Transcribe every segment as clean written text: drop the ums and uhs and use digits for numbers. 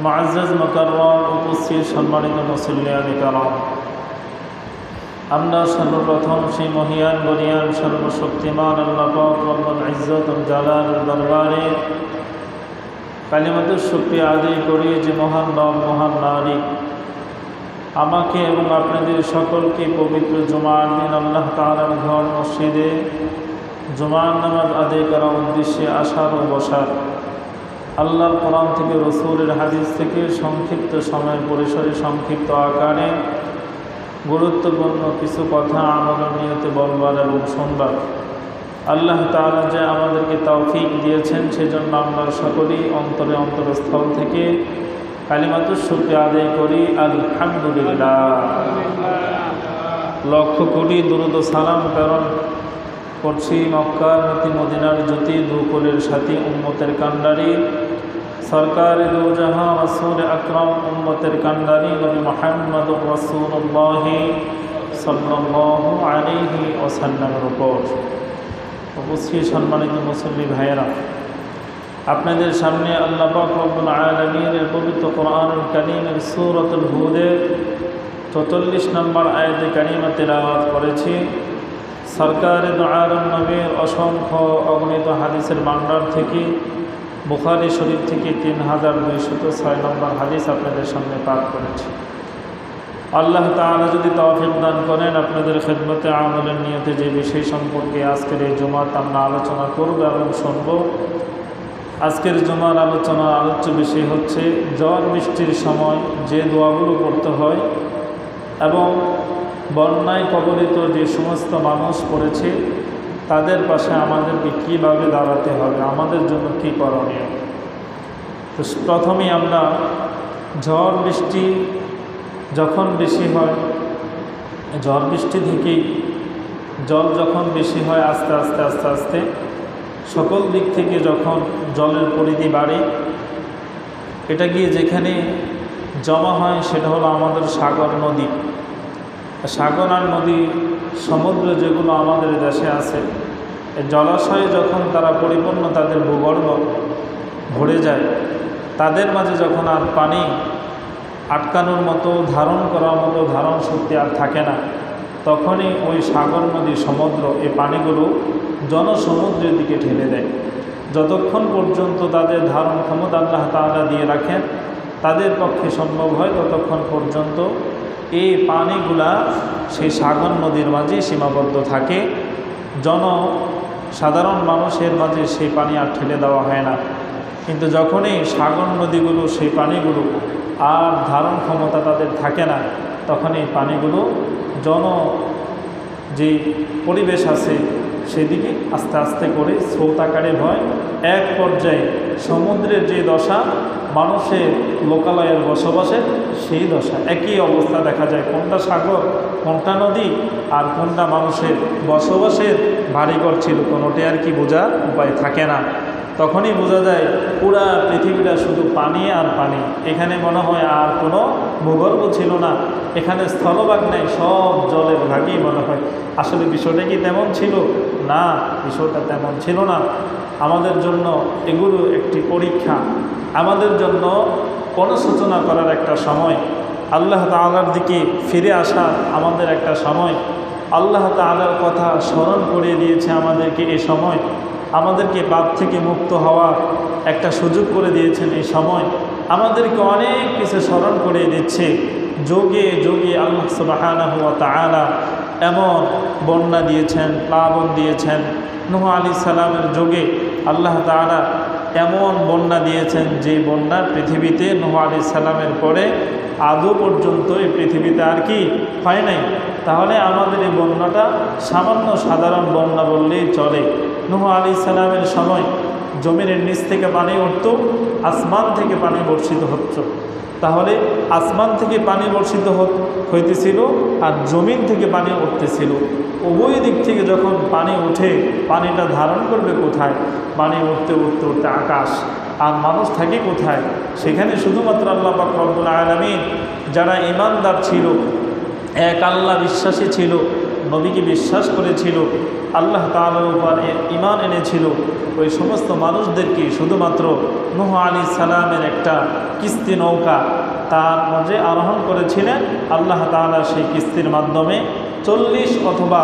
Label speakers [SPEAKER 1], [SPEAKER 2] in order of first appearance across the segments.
[SPEAKER 1] মুআজ্জাজ মুকাররম উপস্থিত সম্মানিত মুসল্লিয়ানে কেরাম, আমরা সর্বপ্রথম সেই মহিয়ান বলিয়ান সর্বশক্তিমান আল্লাহ পাক রব্বুল ইজ্জত ওয়াল জালালের দরবারে কালিমাতুশ শুকরিয়া আদায় করি যে মহান রব, মহান মালিক আমাকে এবং আপনাদের সকলকে পবিত্র জুমার দিন আল্লাহ তাআলার ঘর মসজিদে জুমার নামাজ আদায় করার উদ্দেশ্যে আসার ও বসার, আল্লাহর কোরআন থেকে রসূলের হাদিস থেকে সংক্ষিপ্ত সময়ের পরিসরে সংক্ষিপ্ত আকারে গুরুত্বপূর্ণ কিছু কথা আমাদের নিয়তে বলবার এবং শুনবার আল্লাহ তাআলা যে আমাদেরকে তৌফিক দিয়েছেন, সেজন্য আমরা সকলেই অন্তরে অন্তরস্থল থেকে কালিমাতুশ শুকরিয়া আদায় করি আলহামদুলিল্লাহ। লক্ষ কোটি দুরূদ ও সালাম প্রেরণ করছি মক্কার মতি মদিনার জ্যোতি দুকুলের সাথী উম্মতের কান্ডারি সরকারে দু জাহান রাসূল আকরাম উম্মতের কান্ডারি নবী মুহাম্মদুর রাসূলুল্লাহ সাল্লাল্লাহু আলাইহি ওয়াসাল্লামের উপর। উপস্থিত সম্মানিত মুসল্লি ভাইয়েরা, আপনাদের সামনে আল্লাহ পাক রব্বুল আলামিনের পবিত্র কোরআনুল কারীমের সূরাতুল হুদের ৪৪ নম্বর আয়াতে কারিমা তেলাওয়াত করেছি। সরকারে দু আলম নবীর অসংখ্য অগণিত হাদিসের ভান্ডার থেকে বুখারী শরীফ থেকে ৩২০৬ নম্বর হাদিস আপনাদের সামনে পাঠ করেছি। আল্লাহ তাআলা যদি তৌফিক দান করেন, আপনাদের খেদমতে আমলের নিয়তে যে বিষয় সম্পর্কে আজকের এই জুমাতে আমরা আলোচনা করব এবং শুনব, আজকের জুমার আলোচ্য বিষয় হচ্ছে ঝড় বৃষ্টির সময় যে দোয়াগুলো করতে হয় এবং বন্যায় কবলিত যে সমস্ত মানুষ পড়েছে তাদের পাশে আমাদেরকে কীভাবে দাঁড়াতে হবে, আমাদের জন্য কী করণীয়। তো প্রথমেই আমরা ঝড় বৃষ্টি যখন বেশি হয়, ঝড় বৃষ্টি থেকেই জল যখন বেশি হয় আস্তে আস্তে আস্তে আস্তে সকল দিক থেকে যখন জলের পরিধি বাড়ে, এটা গিয়ে যেখানে জমা হয় সেটা হলো আমাদের সাগর নদী। সাগর আর নদী সমুদ্র যেগুলো আমাদের দেশে আছে, জলাশয়ে যখন তারা পরিপূর্ণ তাদের ভূগর্ভ ভরে যায়, তাদের মাঝে যখন আর পানি আটকানোর মতো ধারণ করার মতো ধারণ শক্তি আর থাকে না, তখনই ওই সাগর নদী সমুদ্র এই পানিগুলো জনসমুদ্রের দিকে ঠেলে দেয়। যতক্ষণ পর্যন্ত তাদের ধারণ ক্ষমতা আল্লাহ তাআলা দিয়ে রাখেন, তাদের পক্ষে সম্ভব হয়, ততক্ষণ পর্যন্ত এই পানিগুলা সেই সাগর নদীর মাঝে সীমাবদ্ধ থাকে। সাধারণ মানুষের মাঝে সেই পানি আর ঠেলে দেওয়া হয় না। কিন্তু যখনই সাগর নদীগুলো সেই পানিগুলো আর ধারণ ক্ষমতা তাদের থাকে না, তখন এই পানিগুলো যে পরিবেশ আছে সেদিকে আস্তে আস্তে করে স্রোত আকারে হয়। এক পর্যায়ে সমুদ্রের যে দশা, মানুষের লোকালয়ের বসবাসের সেই দশা, একই অবস্থা দেখা যায়। কোনটা সাগর, কোনটা নদী, আর কোনটা মানুষের বসবাসের বাড়িঘর ছিল, কোনোটি আর কি বোঝার উপায় থাকে না। তখনই বোঝা যায় পুরা পৃথিবীটা শুধু পানি আর পানি, এখানে মনে হয় আর কোনো ভূগর্ভ ছিল না, এখানে স্থলভাগ নেই, সব জলের ভাগই মনে হয়। আসলে বিষয়টা কি তেমন ছিল না? বিষয়টা তেমন ছিল না। আমাদের জন্য এগুলো একটি পরীক্ষা, আমাদের জন্য অনুশোচনা করার একটা সময়, আল্লাহ তাআলার দিকে ফিরে আসার আমাদের একটা সময়। আল্লাহ তাআলার কথা স্মরণ করিয়ে দিয়েছে আমাদেরকে এই সময়, আমাদেরকে পাপ থেকে মুক্ত হওয়ার একটা সুযোগ করে দিয়েছেন এই সময়, আমাদেরকে অনেক কিছু স্মরণ করিয়ে দিচ্ছে। যোগে যোগে আল্লাহ সুবহানাহু ওয়া তাআলা এমন বন্যা দিয়েছেন, প্লাবন দিয়েছেন। নূহ আলাইহিস সালামের যোগে আল্লাহ তাআলা এমন বন্যা দিয়েছেন যে বন্যা পৃথিবীতে নূহ আলাইহিস সালামের পরে আদৌ পর্যন্ত এই পৃথিবীতে আর কি হয় নাই। তাহলে আমাদের এই বন্যাটা সামান্য সাধারণ বন্যা বললেই চলে। নূহ আলাইহিস সালামের সময় জমিনের নিচ থেকে পানি উঠত, আসমান থেকে পানি বর্ষিত হচ্ছে। তাহলে আসমান থেকে পানি বর্ষিত হইতেছিল আর জমিন থেকে পানি উঠতেছিল। উভয় দিক থেকে যখন পানি উঠে, পানিটা ধারণ করবে কোথায়? পানি উঠতে উঠতে উঠতে আকাশ, আর মানুষ থাকে কোথায়? সেখানে শুধুমাত্র আল্লাহ পাক রব্বুল আলামিন যারা ঈমানদার ছিল, এক আল্লাহ বিশ্বাসী ছিল, নবীকে বিশ্বাস করেছিল, আল্লাহ তাআলার উপর ঈমান এনেছিল, ওই সমস্ত মানুষদেরকে শুধুমাত্র নূহ আলাইহিস সালামের একটা কিস্তি নৌকা তার মাঝে আরোহণ করেছিলেন। আল্লাহ তাআলা সেই কিস্তির মাধ্যমে 40 অথবা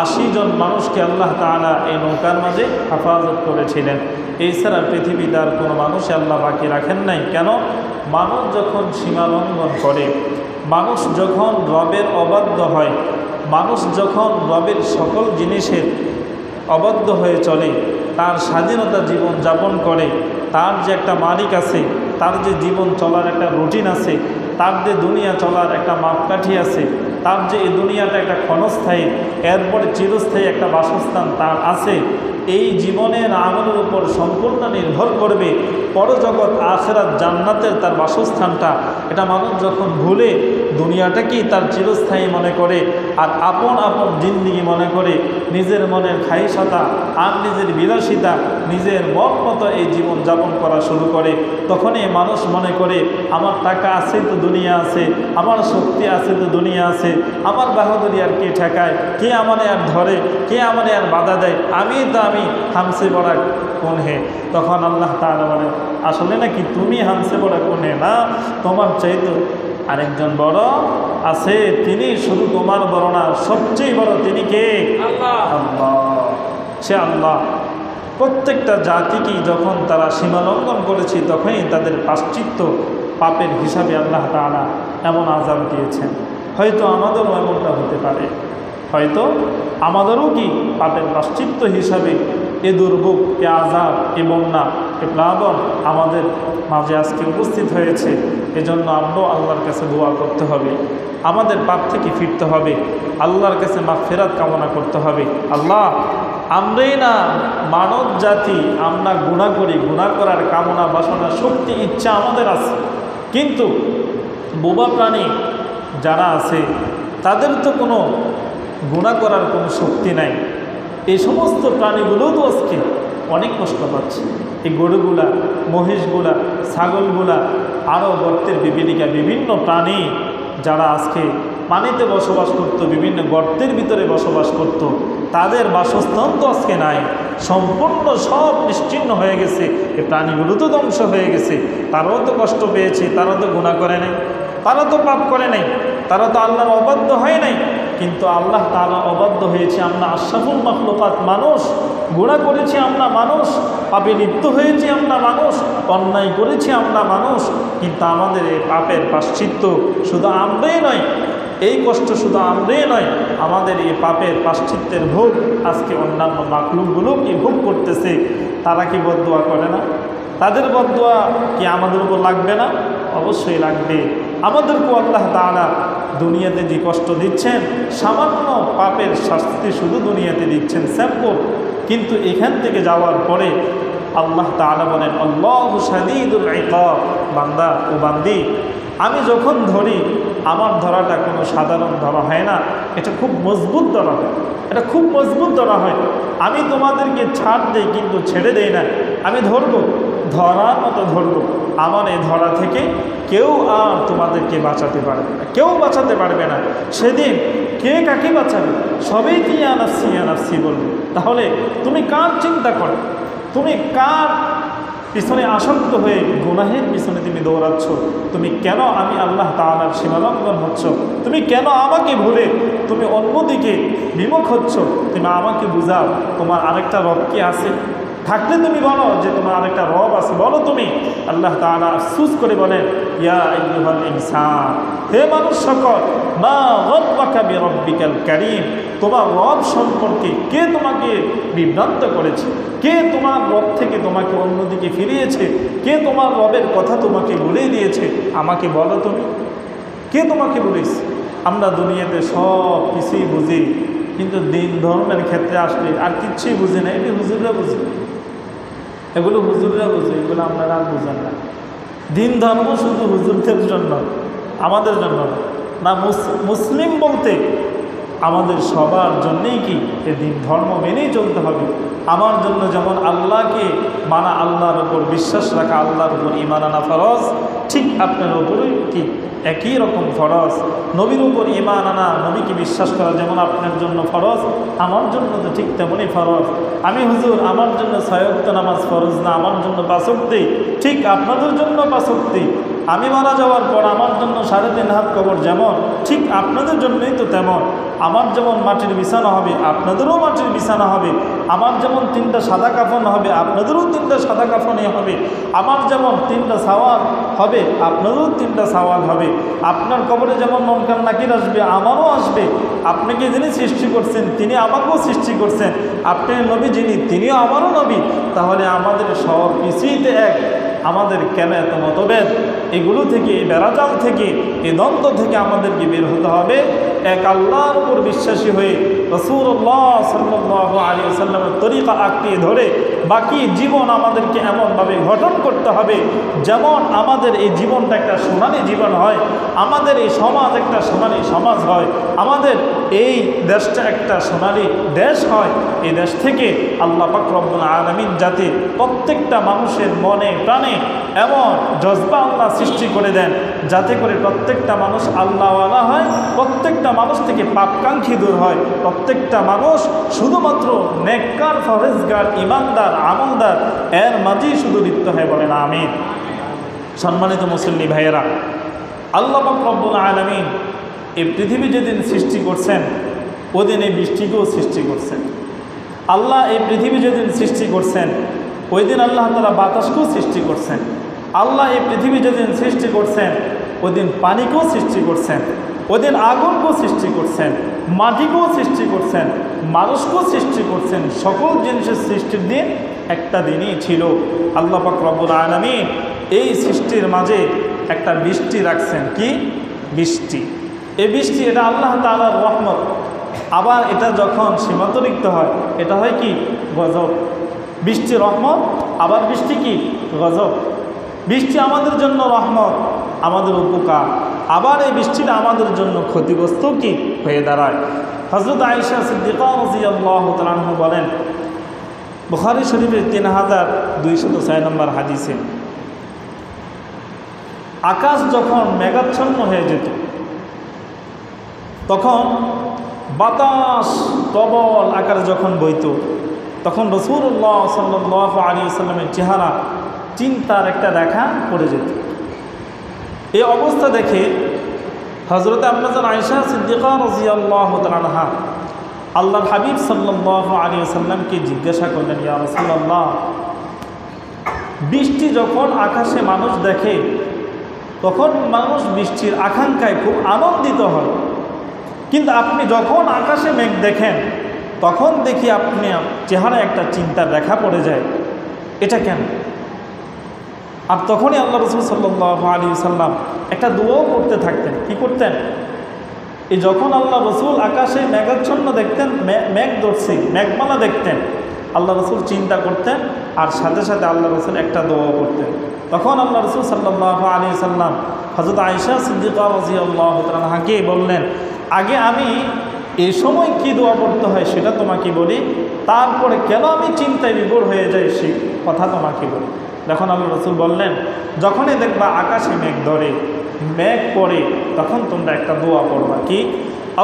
[SPEAKER 1] 80 জন মানুষকে আল্লাহ তাআলা এই নৌকার মাঝে হেফাজত করেছিলেন। এছাড়া পৃথিবীতে আর কোনো মানুষই আল্লাহ বাকি রাখেন নাই। কেন? মানুষ যখন সীমা লঙ্ঘন করে, মানুষ যখন রবের অবাধ্য হয়, মানুষ যখন রবের সকল জিনিসের অবাধ্য হয়ে চলে, তার স্বাধীনতা জীবন যাপন করে, তার যে একটা মালিক আছে, তার যে জীবন চলার একটা রুটিন আছে, তার যে দুনিয়া চলার একটা মাপকাঠি আছে, তার যে এই দুনিয়াটা একটা ক্ষণস্থায়ী, এরপরে চিরস্থায়ী একটা বাসস্থান তার আছে, এই জীবনের আমলের উপর সম্পূর্ণ নির্ভর করবে পরজগৎ আখিরাত জান্নাতের তার বাসস্থানটা। এটা মানুষ যখন ভুলে দুনিয়াটাকেই তার চিরস্থায়ী মনে করে আর আপন আপন জিন্দিগি মনে করে, নিজের মনের খাইশাতা আর নিজের বিলাসিতা, নিজের মন মতো এই জীবন যাপন করা শুরু করে, তখনই মানুষ মনে করে আমার টাকা আছে তো দুনিয়া আছে, আমার শক্তি আছে তো দুনিয়া আছে, আমার বাহাদুরি আর কে ঠেকায়, কে আমারে আর ধরে, কে আমারে আর বাধা দেয়, আমি হামসে বড়া কোন হে। তখন আল্লাহ তাআলা বলে, আসলে নাকি তুমি হামসে বড়া কোন হে না, তোমার চাইতে আরেকজন বড় আছে, তিনি শুধু তোমার বড় না, সবচেয়ে বড় তিনি কে? আল্লাহ। আল্লাহ, সে আল্লাহ। প্রত্যেকটা জাতিকেই যখন তারা সীমা লঙ্ঘন করেছে, তখনই তাদের প্রায়শ্চিত্ত পাপের হিসাবে আল্লাহ তাআলা এমন আযাব দিয়েছেন। হয়তো আমাদেরও এমনটা হতে পারে, হয়তো আমাদেরও কি পাপের প্রায়শ্চিত্ত হিসাবে এ দুর্ভোগ, এ আযাব, এ বন্যা, এ প্লাবন আমাদের মাঝে আজকে উপস্থিত হয়েছে। এজন্য আমরাও আল্লাহর কাছে দোয়া করতে হবে, আমাদের পাপ থেকে ফিরতে হবে, আল্লাহর কাছে মাগফিরাত কামনা করতে হবে। আল্লাহ, আমরাই না মানব জাতি, আমরা গুনাহ করি, গুনাহ করার কামনা বাসনা শক্তি ইচ্ছা আমাদের আছে, কিন্তু বোবা প্রাণী যারা আছে তাদের তো কোনো গুনাহ করার কোনো শক্তি নাই। এই সমস্ত প্রাণীগুলোও তো আজকে অনেক কষ্ট পাচ্ছে। এই গরুগুলা, মহিষগুলা, ছাগলগুলা, আরও গর্তের বিবিলিকা বিভিন্ন প্রাণী যারা আজকে পানিতে বসবাস করত, বিভিন্ন গর্তের ভিতরে বসবাস করত, তাদের বাসস্থান তো আজকে নাই, সম্পূর্ণ সব নিশ্চিহ্ন হয়ে গেছে। এই প্রাণীগুলো তো ধ্বংস হয়ে গেছে, তারাও তো কষ্ট পেয়েছে, তারা তো গুনাহ করে নাই, তারা তো পাপ করে নাই, তারা তো আল্লাহর অবাধ্য হয় নাই। কিন্তু আল্লাহ তাআলা অবাধ্য হয়েছে আমরা, আশরাফুল মাখলুকাত মানুষ, গুনাহ করেছি আমরা মানুষ, পাপে লিপ্ত হয়েছি আমরা মানুষ, অন্যায় করেছি আমরা মানুষ। কিন্তু আমাদের এই পাপের প্রায়শ্চিত্ত শুধু আমরাই নয়, এই কষ্ট শুধু আমরাই নয়, আমাদের এই পাপের প্রায়শ্চিত্তের ভোগ আজকে অন্যান্য মাখলুকগুলো কি ভোগ করতেছে। তারা কি বদদোয়া করে না? তাদের বদদোয়া কি আমাদের উপর লাগবে না? অবশ্যই লাগবে। আমাদেরকেও আল্লাহ তাআলা দুনিয়াতে যে কষ্ট দিচ্ছেন, সামান্য পাপের শাস্তি শুধু দুনিয়াতে দিচ্ছেন স্যাম্পল, কিন্তু এখান থেকে যাওয়ার পরে আল্লাহ তাআলা বলেন, আল্লাহু শাদীদুল ইকাব। বান্দা ও বান্দি, আমি যখন ধরি, আমার ধরাটা কোনো সাধারণ ধরা হয় না, এটা খুব মজবুত ধরা হয়, এটা খুব মজবুত ধরা হয়। আমি তোমাদেরকে ছাড় দেই কিন্তু ছেড়ে দেই না, আমি ধরবো, ধরার মতো ধরবো। আমার এই ধরা থেকে কেউ আর তোমাদেরকে বাঁচাতে পারবে না, কেউ বাঁচাতে পারবে না। সেদিন কে কাকে বাঁচাবে? সবেই কি ইয়া নাফসি বলবে। তাহলে তুমি কার চিন্তা করো? তুমি কার পিছনে আসক্ত হয়ে গুনাহের পিছনে তুমি দৌড়াচ্ছ? তুমি কেন আমি আল্লাহ তাআলার সীমালঙ্ঘন হচ্ছ? তুমি কেন আমাকে ভুলে তুমি অন্যদিকে বিমুখ হচ্ছ? তুমি আমাকে বুঝাও, তোমার আরেকটা রব কি আছে? থাকলে তুমি বলো যে তোমার আরেকটা রব আছে, বলো তুমি। আল্লাহ তাআলা আফসোস করে বলেন, ইয়া আইয়ুহাল ইনসান, হে মানুষ সকল, মা গররাকা বিরব্বিকাল কারীম, তোমার রব সম্পর্কে কে তোমাকে বিভ্রান্ত করেছে? কে তোমার রব থেকে তোমাকে অন্যদিকে ফিরিয়েছে? কে তোমার রবের কথা তোমাকে ভুলে দিয়েছে? আমাকে বলো তুমি, কে তোমাকে বলেছে? আমরা দুনিয়াতে সব কিছুই বুঝি, কিন্তু দিন ধর্মের ক্ষেত্রে আসলে আর কিচ্ছুই বুঝি না। এটি হুজুররা বুঝে, এগুলো হুজুররা বুঝে, এগুলো আপনারা আর বুঝেন না। দিন ধর্ম শুধু হুজুরদের জন্য, আমাদের জন্য না। মুসলিম বলতে আমাদের সবার জন্যেই কি এ দিন ধর্ম মেনেই চলতে হবে। আমার জন্য যেমন আল্লাহকে মানা, আল্লাহর উপর বিশ্বাস রাখা, আল্লাহর উপর ঈমান আনা ফরজ, ঠিক আপনার উপরেই কি একই রকম ফরজ। নবীর উপর ঈমান আনা, নবীকে বিশ্বাস করা যেমন আপনার জন্য ফরজ, আমার জন্য তো ঠিক তেমনই ফরজ। আমি হুজুর আমার জন্য 6 ওয়াক্ত নামাজ ফরজ না, আমার জন্য 5 ওয়াক্তই, ঠিক আপনাদের জন্য 5 ওয়াক্তই। আমি মারা যাওয়ার পর আমার জন্য 3.5 হাত কবর যেমন, ঠিক আপনাদের জন্যই তো তেমন। আমার যেমন মাটির বিছানা হবে, আপনাদেরও মাটির বিছানা হবে। আমার যেমন 3টা সাদা কাফন হবে, আপনাদেরও 3টা সাদা কাফনই হবে। আমার যেমন 3টা সওয়াল হবে, আপনাদেরও 3টা সওয়াল হবে। আপনার কবরে যেমন মুনকার নাকির আসবে, আমারও আসবে। আপনাকে যিনি সৃষ্টি করছেন তিনি আমাকেও সৃষ্টি করছেন। আপনি নবী যিনি, তিনিও আমারও নবী। তাহলে আমাদের সব কিছুইতে এক। আমাদের কেন এত মতভেদ? এগুলো থেকে, এই বেড়াজাল থেকে, এই দ্বন্দ্ব থেকে আমাদেরকে বের হতে হবে। এক আল্লাহর উপর বিশ্বাসী হয়ে রাসূলুল্লাহ সাল্লাল্লাহু আলাইহি ওয়াসাল্লামের তরিকা আঁকড়ে ধরে বাকি জীবন আমাদেরকে এমনভাবে গঠন করতে হবে যেমন আমাদের এই জীবনটা একটা সোনালী জীবন হয়, আমাদের এই সমাজ একটা সোনালী সমাজ হয়, আমাদের এই দেশটা একটা সোনালী দেশ হয়। এই দেশ থেকে আল্লাহ পাক রব্বুল আলামিন যাতে প্রত্যেকটা মানুষের মনে প্রাণে এমন জজবা আল্লাহ সৃষ্টি করে দেন যাতে করে প্রত্যেকটা মানুষ আল্লাহওয়ালা হয়, প্রত্যেকটা মানুষ থেকে পাপকাঙ্ক্ষী দূর হয়, প্রত্যেকটা মানুষ শুধুমাত্র নেককার, ফরজগার, ইমানদার, আমলদার এর মাঝেই শুধু লিপ্ত হয়। বলেন আমিন। সম্মানিত মুসল্লি ভাইয়েরা, আল্লাহ পাক রব্বুল আলামিন এই পৃথিবী যেদিন সৃষ্টি করছেন ওদিন এই বৃষ্টিকেও সৃষ্টি করছেন। আল্লাহ এই পৃথিবী যেদিন সৃষ্টি করছেন ওই দিন আল্লাহ তাআলা বাতাসকেও সৃষ্টি করছেন। আল্লাহ এই পৃথিবী যেদিন সৃষ্টি করছেন ওই দিন পানিকেও সৃষ্টি করছেন, ওই দিন আগুনকেও সৃষ্টি করছেন, মাটিকেও সৃষ্টি করছেন, মানুষকেও সৃষ্টি করছেন। সকল জিনিসের সৃষ্টির দিন একটা দিনই ছিল। আল্লাহ পাক রব্বুল আলামিন এই সৃষ্টির মাঝে একটা বৃষ্টি রাখছেন। কি বৃষ্টি? এই বৃষ্টি এটা আল্লাহ তাআলার রহমত। আবার এটা যখন সীমান্তরিক্ত হয় এটা হয় কি গজব। বৃষ্টি রহমত, আবার বৃষ্টি কি গজব। বৃষ্টি আমাদের জন্য রহমত, আমাদের উপকার, আবার এই বৃষ্টিটা আমাদের জন্য ক্ষতিগ্রস্ত কি হয়ে দাঁড়ায়। হযরত আয়েশা সিদ্দিকা রাদিয়াল্লাহু তাআলা আনহা বলেন, বুখারী শরীফের 3206 নম্বর হাদিসে, আকাশ যখন মেঘাচ্ছন্ন হয়ে যেত তখন বাতাস প্রবল আকারে যখন বইত তখন রাসূলুল্লাহ সাল্লাল্লাহু আলাইহি ওয়াসাল্লামের চেহারা চিন্তার একটা রেখা পড়ে যেত। এই অবস্থা দেখে হযরত আয়েশা সিদ্দিকা রাদিয়াল্লাহু তাআলা আনহা আল্লাহর হাবিব সাল্লাল্লাহু আলাইহি ওয়াসাল্লামকে জিজ্ঞাসা করলেন, ইয়া রাসূলুল্লাহ, বৃষ্টি যখন আকাশে মানুষ দেখে তখন মানুষ বৃষ্টির আকাঙ্ক্ষায় খুব আনন্দিত হয়, কিন্তু আপনি যখন আকাশে মেঘ দেখেন তখন দেখি আপনি চেহারায় একটা চিন্তার রেখা পড়ে যায়, এটা কেন? আর তখনই আল্লাহ রাসূল সাল্লাল্লাহু আলাইহি ওয়াসাল্লাম একটা দোয়াও করতে থাকতেন। কি করতেন? এই যখন আল্লাহ রাসূল আকাশে মেঘাচ্ছন্ন দেখতেন, মেঘ ধরছে, মেঘমালা দেখতেন, আল্লাহ রাসূল চিন্তা করতেন আর সাথে সাথে আল্লাহ রাসূল একটা দোয়া করতেন। তখন আল্লাহ রাসূল সাল্লাল্লাহু আলাইহি ওয়াসাল্লাম হযরত আয়েশা সিদ্দিকা রাদিয়াল্লাহু তাআলা আনহাকে বললেন, আগে আমি এই সময় কি দোয়া করতে হয় সেটা তোমাকে বলি, তারপরে কেন আমি চিন্তায় বিভোর হয়ে যাই সেই কথা তোমাকে বলি। যখন আল্লাহ রাসূল বললেন, যখনই দেখবা আকাশে মেঘ ধরে, মেঘ পড়ে, তখন তোমরা একটা দোয়া পড়বা। কি?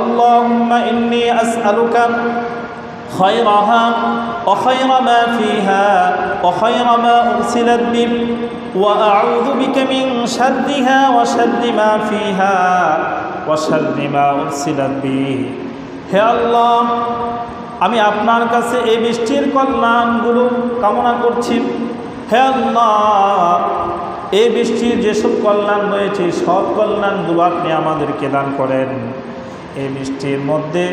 [SPEAKER 1] আল্লাহুম্মা ইন্নী আসআলুকা খায়রাহা ওয়া খায়রা মা ফিহা ওয়া খায়রা মা উরসিলাত বিহি ওয়া আউযু বিকা মিন শাররিহা ওয়া শাররি মা ফিহা ওয়া শাররি মা উরসিলাত বিহি। হে আল্লাহ, আমি আপনার কাছে এই বৃষ্টির কল্যাণগুলো কামনা করছি। হে আল্লাহ, এই বৃষ্টির যেসব কল্যাণ রয়েছে সব কল্যাণগুলো আপনি আমাদেরকে দান করেন। এই বৃষ্টির মধ্যে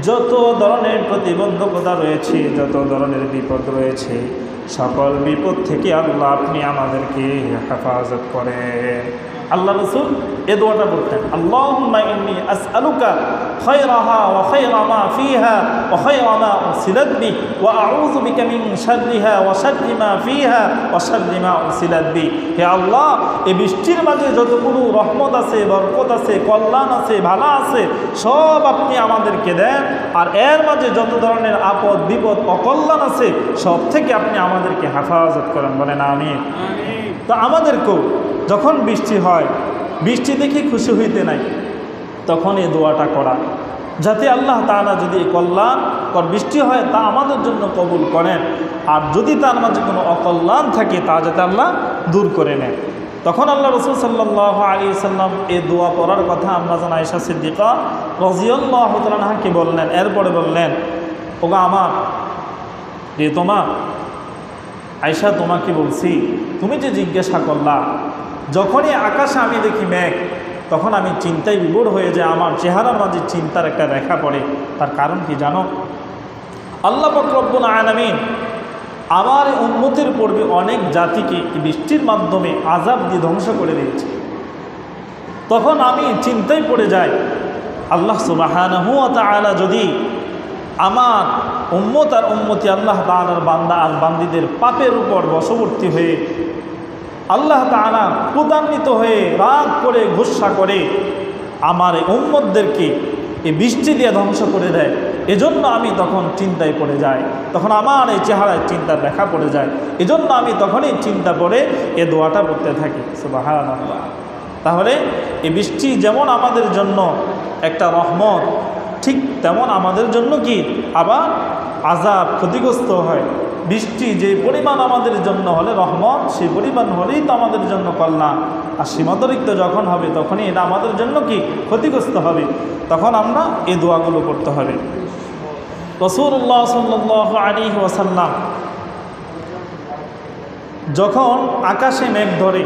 [SPEAKER 1] যত ধরনের প্রতিবন্ধকতা রয়েছে, যত ধরনের বিপদ রয়েছে, সকল বিপদ থেকে আল্লাহ আপনি আমাদেরকে হেফাজত করেন। আল্লাহ রাসূল এই দোয়াটা পড়তেন, আল্লাহুম্মা ইন্নী আসআলুকা খায়রাহা ওয়া খায়রা মা ফিহা ওয়া খায়রা মা উরসিলাত বিহি ওয়া আউযু বিকা মিন শাররিহা ওয়া শাররি মা ফিহা ওয়া শাররি মা উরসিলাত বিহি। হে আল্লাহ, এই বৃষ্টির মাঝে যতগুলো রহমত আছে, বরকত আছে, কল্যাণ আছে, ভালো আছে, সব আপনি আমাদেরকে দেন। আর এর মাঝে যত ধরনের আপদ বিপদ অকল্যাণ আছে, সব থেকে আপনি আমাদেরকে হেফাজত করেন, বলেন আমিন। তো আমাদেরকেও যখন বৃষ্টি হয়, বৃষ্টি দেখে খুশি হইতে নাই, তখন এই দোয়াটা করা, যাতে আল্লাহ তাআলা যদি কল্যাণকর বৃষ্টি হয় তা আমাদের জন্য কবুল করেন, আর যদি তার মাঝে কোনো অকল্যাণ থাকে তা যাতে আল্লাহ দূর করে নেন। তখন আল্লাহ রাসূল সাল্লাল্লাহু আলাইহি ওয়াসাল্লাম এই দোয়া পড়ার কথা আম্মা জান আয়েশা সিদ্দিকা রাদিয়াল্লাহু তাআলা আনহাকে বললেন। এরপরে বললেন, ওগো আমার প্রিয়তমা আয়েশা, তোমাকে বলছি, তুমি যে জিজ্ঞাসা করলা, যখনই আকাশে আমি দেখি মেঘ, তখন আমি চিন্তায় বিভোর হয়ে যায়, আমার চেহারার মাঝে চিন্তার একটা রেখা পড়ে। তার কারণ কি জানো? আল্লাহ পাক রব্বুল আলামিন আমার উম্মতের পূর্বে অনেক জাতিকে বৃষ্টির মাধ্যমে আযাব দিয়ে ধ্বংস করে দিয়েছে। তখন আমি চিন্তায় পড়ে যাই, আল্লাহ সুবহানাহু ওয়া তাআলা যদি আমার উম্মত আর উম্মতি আল্লাহ তাআলার বান্দা আর বান্দীদের পাপের উপর বশবর্তী হয়ে, আল্লাহ তাআলা ক্রোধান্বিত হয়ে রাগ করে গুসা করে আমার এই উম্মতদেরকে এই বৃষ্টি দিয়ে ধ্বংস করে দেয়, এজন্য আমি তখন চিন্তায় পড়ে যাই, তখন আমার এই চেহারায় চিন্তার রেখা পড়ে যায়, এজন্য আমি তখনই চিন্তা করে এ দোয়াটা পড়তে থাকি, সুবহানাল্লাহ। তাহলে এই বৃষ্টি যেমন আমাদের জন্য একটা রহমত, ঠিক তেমন আমাদের জন্য কি আবার আযাব, ক্ষতিগ্রস্ত হয়। বৃষ্টি যে পরিমাণ আমাদের জন্য হলে রহমত, সেই পরিমাণ হলেই তো আমাদের জন্য কল্যাণ, আর সীমান্তরিক্ত যখন হবে তখনই এটা আমাদের জন্য কি ক্ষতিগ্রস্ত হবে। তখন আমরা এই দোয়াগুলো করতে হবে। রাসূলুল্লাহ সাল্লাল্লাহু আলাইহি ওয়াসাল্লাম যখন আকাশে মেঘ ধরে,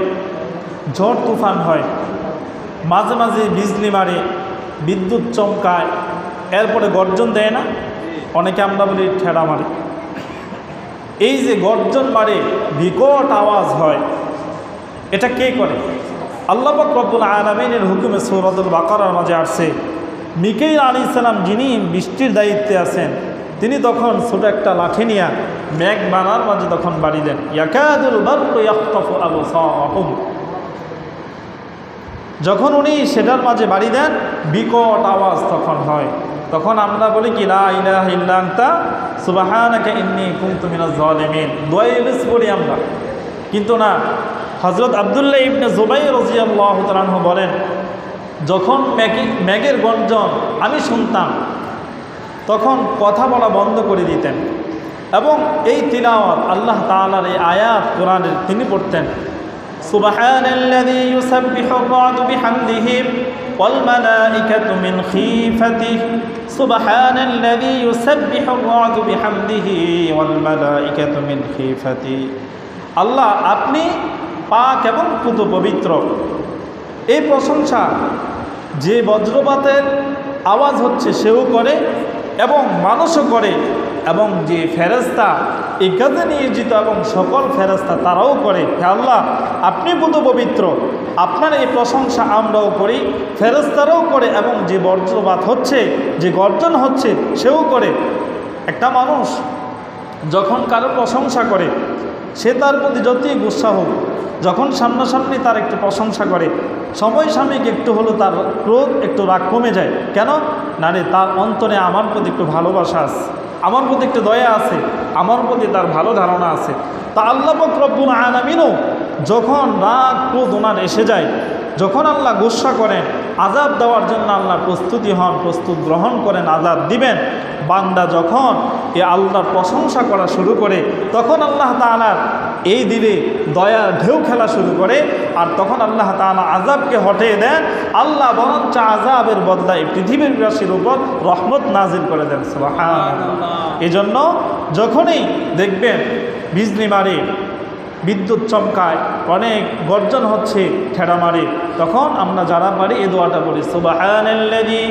[SPEAKER 1] ঝড় তুফান হয়, মাঝে মাঝে বিজলি মারে, বিদ্যুৎ চমকায়, এরপরে গর্জন দেয় না, অনেকে আমরা বলি ঠেড়া মারে। এই যে গর্জন মারে, বিকট আওয়াজ হয়, এটা কে করে? আল্লাহ পাক রব্বুল আলামিনের হুকুমে সূরাতুল বাকারার মাঝে আসছে, মিকাইল আলাইহিস সালাম যিনি বৃষ্টির দায়িত্বে আছেন, তিনি তখন ছোট একটা লাঠি নিয়ে মেঘ বানার মাঝে তখন বাড়ি দেন, ইয়াকাদুল বারকু ইয়াখতাফু আবসারহুম। যখন উনি সেটার মাঝে বাড়ি দেন, বিকট আওয়াজ তখন হয়। তখন আমরা বলি কি, লা ইলাহা ইল্লা আনতা সুবহানাকা ইন্নী কুনতু মিনাজ জালিমিন, দোয়া ইউনুস পড়ি আমরা। কিন্তু না, হযরত আব্দুল্লাহ ইবনে জুবাইর রাদিয়াল্লাহু তাআলা আনহু বলেন, যখন মেঘের গর্জন আমি শুনতাম, তখন কথা বলা বন্ধ করে দিতেন, এবং এই তিলাওয়াত আল্লাহ তাআলার এই আয়াত কোরআনের তিনি পড়তেন, সুবহানাল্লাযী ইউসাব্বিহু আর-রা'দু বিহামদিহি ওয়াল মালাইকাতু মিন খিফাতিহি, সুবহানাল্লাযী ইউসাব্বিহু আর-রা'দু বিহামদিহি ওয়াল মালাইকাতু মিন খিফাতিহি। আল্লাহ আপনি পাক এবং পুত পবিত্র। এই প্রশংসা যে বজ্রপাতের আওয়াজ হচ্ছে সেও করে এবং মানুষও করে, এবং যে ফেরেশতা এই কাজে নিয়োজিত এবং সকল ফেরেশতা তারাও করে। হে আল্লাহ আপনি পুত পবিত্র, আপনার এই প্রশংসা আমরাও করি, ফেরেশতারাও করে, এবং যে বজ্রপাত হচ্ছে, যে গর্জন হচ্ছে সেও করে। একটা মানুষ যখন কারো প্রশংসা করে, সে তার প্রতি যতই গুসা হোক, যখন সামনাসামনি তার একটু প্রশংসা করে, সময় সাময়িক একটু হলো তার ক্রোধ, একটু রাগ কমে যায়। কেন? না রে, তার অন্তরে আমার প্রতি একটু ভালোবাসা আছে, আমার প্রতি একটু দয়া আছে, আমার প্রতি তার ভালো ধারণা আছে। তা আল্লাহ পাক রব্বুল আলামিনও যখন রাগ ক্রোধ ওনার এসে যায়, যখন আল্লাহ গুসা করেন, আযাব দেওয়ার জন্য আল্লাহ প্রস্তুতি হন, প্রস্তুত গ্রহণ করেন, আযাব দিবেন। বান্দা যখন এ আল্লাহর প্রশংসা করা শুরু করে, তখন আল্লাহ তাআলার এই দিলে দয়ার ঢেউ খেলা শুরু করে, আর তখন আল্লাহ তাআলা আযাবকে হটিয়ে দেন। আল্লাহ বরঞ্চ আযাবের বদলায় পৃথিবীর বাসীর উপর রহমত নাজিল করে দেন, সুবহানাল্লাহ। এই জন্য যখনই দেখবেন বিজলি মারে, বিদ্যুৎ চমকায়, অনেক গর্জন হচ্ছে, ঠেড়া মারে, তখন আমরা যারা পারি এই দোয়াটা পড়ি, সুবহানাল্লাযী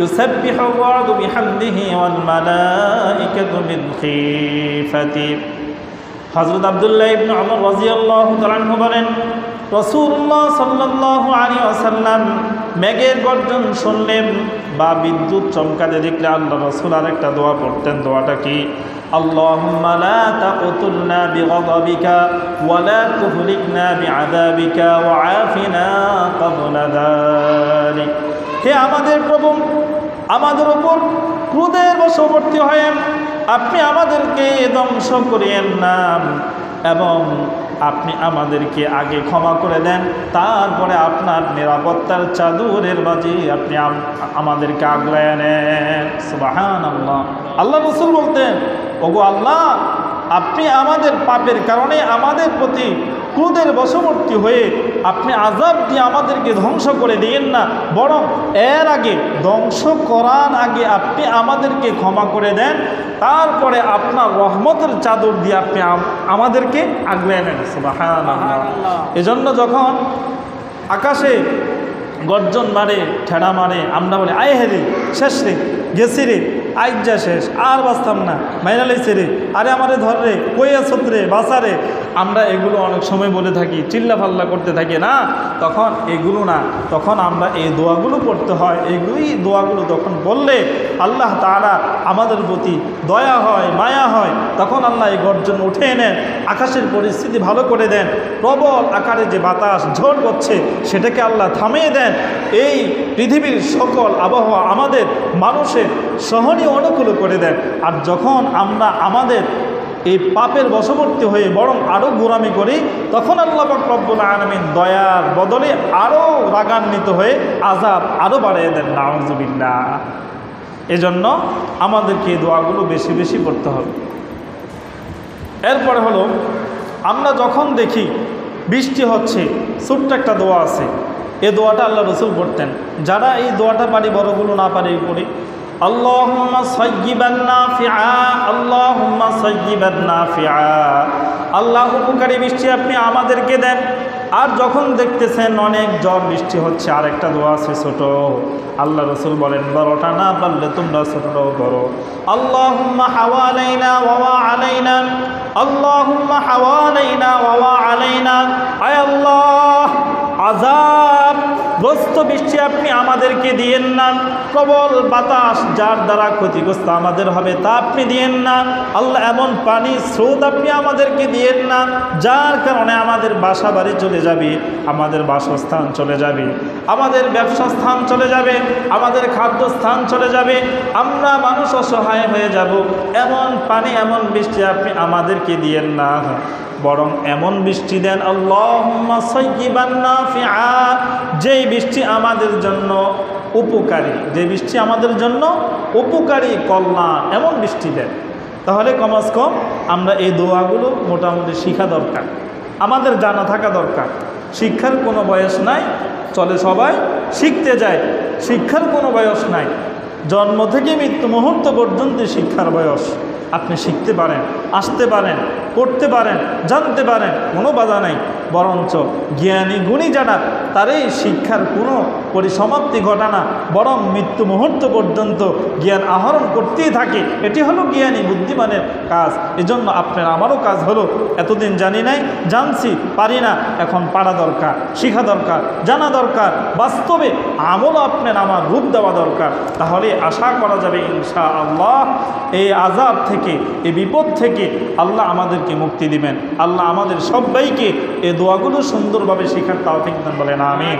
[SPEAKER 1] ইউসাব্বিহু আর-রা'দু বিহামদিহি ওয়াল মালাইকাতু মিন খিফাতিহি। হযরত আব্দুল্লাহ ইবনে ওমর রাদিয়াল্লাহু তাআলা আনহু বলেন, রাসূলুল্লাহ সাল্লাল্লাহু আলাইহি ওয়াসাল্লাম মেঘের গর্জন শুনলেন বা বিদ্যুৎ চমকাতে দেখলে আল্লাহ রাসূল আরেকটা দোয়া পড়তেন। দোয়াটা কি? আল্লাহুম্মা লা তাকতুলনা বিগযাবিকা ওয়া লা তুহলিকনা বিআযাবিকা ওয়া আফিনা ক্বাবলা যালিক। হে আমাদের প্রভু, আমাদের উপর ক্রোধের বশবর্তী হয়ে আপনি আমাদেরকে ধ্বংস করিয়েন না, এবং আপনি আমাদেরকে আগে ক্ষমা করে দেন, তারপরে আপনার নিরাপত্তার চাদরের মাঝে আপনি আমাদেরকে আগলায় নেন। সুবহানাল্লাহ। আল্লাহ রাসূল বলতেন, ওগো আল্লাহ, আপনি আমাদের পাপের কারণে আমাদের প্রতি ক্রোধের বশবর্তী হয়ে আপনি আযাব দিয়ে আমাদেরকে ধ্বংস করে দিয়েন না, বরং এর আগে ধ্বংস করার আগে আপনি আমাদেরকে ক্ষমা করে দেন, তারপরে আপনার রহমতের চাদর দিয়ে আপনি আমাদেরকে আগলে নেন। সুবহানাল্লাহ। এজন্য যখন আকাশে গর্জন মারে, ঠেড়া মারে, আমরা বলি আয় হেরি, শেষ রে, গেছি রে, আইজা শেষ, আর বাঁচতাম না, মাইনা লাইছে রে, আরে আমারে ধর রে, কই আছত রে, বাঁচা রে। আমরা এগুলো অনেক সময় বলে থাকি, চিল্লা ফাল্লা করতে থাকি না, তখন এগুলো না, তখন আমরা এই দোয়াগুলো পড়তে হয়। এইগুলোই দোয়াগুলো তখন বললে আল্লাহ তাআলা আমাদের প্রতি দয়া হয়, মায়া হয়, তখন আল্লাহ এই গর্জন উঠে নেন, আকাশের পরিস্থিতি ভালো করে দেন, প্রবল আকারে যে বাতাস ঝড় করছে সেটাকে আল্লাহ থামিয়ে দেন। এই পৃথিবীর সকল আবহাওয়া আমাদের মানুষের সহনীয় অনুকূল করে দেন। আর যখন আমরা আমাদের এই পাপের বশবর্তী হয়ে বরং আরও গোরামি করি, তখন আল্লাহ পাক রব্বুল আলামিন দয়ার বদলে আরও রাগান্বিত হয়ে আযাব আরও বাড়িয়ে দেন। নাউযুবিল্লাহ। এজন্য আমাদেরকে এই দোয়াগুলো বেশি বেশি করতে হবে। এরপরে হলো, আমরা যখন দেখি বৃষ্টি হচ্ছে, ছোট্ট একটা দোয়া আছে, এই দোয়াটা আল্লাহ রাসূল পড়তেন। যারা এই দোয়াটা পারি, বড়গুলো না পারি, পড়ি আল্লাহুম্মা সায়্যিবান নাফিআ, আল্লাহুম্মা সায়্যিবান নাফিআ। আল্লাহ উপকারী বৃষ্টি আপনি আমাদেরকে দেন। আর যখন দেখতেছেন অনেক ঝড় বৃষ্টি হচ্ছে, আরেকটা দোয়া আছে ছোট, আল্লাহ রাসূল বলেন বড়টা না পারলে তোমরা ছোটটাও করো। আল্লাহুম্মা হাওয়ালাইনা ওয়া আলাইনা, আল্লাহুম্মা হাওয়ালাইনা ওয়া আলাইনা। আয় আল্লাহ, আযাব গ্রস্ত বৃষ্টি আপনি আমাদেরকে দিয়েন না, প্রবল বাতাস যার দ্বারা ক্ষতিগ্রস্ত আমাদের হবে তা আপনি দিয়েন না। আল্লাহ, এমন পানি স্রোত আপনি আমাদেরকে দিয়েন না যার কারণে আমাদের বাসা বাড়ি চলে যাবে, আমাদের বাসস্থান চলে যাবে, আমাদের ব্যবসা স্থান চলে যাবে, আমাদের খাদ্যস্থান চলে যাবে, আমরা মানুষ অসহায় হয়ে যাব। এমন পানি, এমন বৃষ্টি আপনি আমাদেরকে দিয়েন না, বরং এমন বৃষ্টি দেন আল্লাহুম্মা সায়্যিবান নাফিআ, যেই বৃষ্টি আমাদের জন্য উপকারী, যে বৃষ্টি আমাদের জন্য উপকারী, কল্যাণ, এমন বৃষ্টি দেন। তাহলে কমাস কম আমরা এই দোয়াগুলো মোটামুটি শিখা দরকার, আমাদের জানা থাকা দরকার। শিক্ষার কোনো বয়স নাই, চলে সবাই শিখতে যায়, শিক্ষার কোনো বয়স নাই। জন্ম থেকে মৃত্যু মুহূর্ত পর্যন্ত শিক্ষার বয়স। আপনি শিখতে পারেন, আসতে পারেন, পড়তে পারেন, জানতে পারেন, কোনো বাধা নাই। বরঞ্চ জ্ঞানী গুণী যারা, তারই শিক্ষার কোনো পরিসমাপ্তি ঘটানা, বরং মৃত্যু মুহূর্ত পর্যন্ত জ্ঞান আহরণ করতেই থাকে। এটি হলো জ্ঞানী বুদ্ধিমানের কাজ। এজন্য আপনার আমারও কাজ হলো, এতদিন জানি নাই, জানছি, পারি না, এখন পারা দরকার, শিখা দরকার, জানা দরকার, বাস্তবে আমলও আপনার আমার রূপ দেওয়া দরকার। তাহলে আশা করা যাবে ইনশাআল্লাহ এই আযাব থেকে, এই বিপদ থেকে আল্লাহ আমাদেরকে মুক্তি দিবেন। আল্লাহ আমাদের সবাইকে এই দোয়াগুলো সুন্দরভাবে শেখার তৌফিক দান, বলেন আমিন।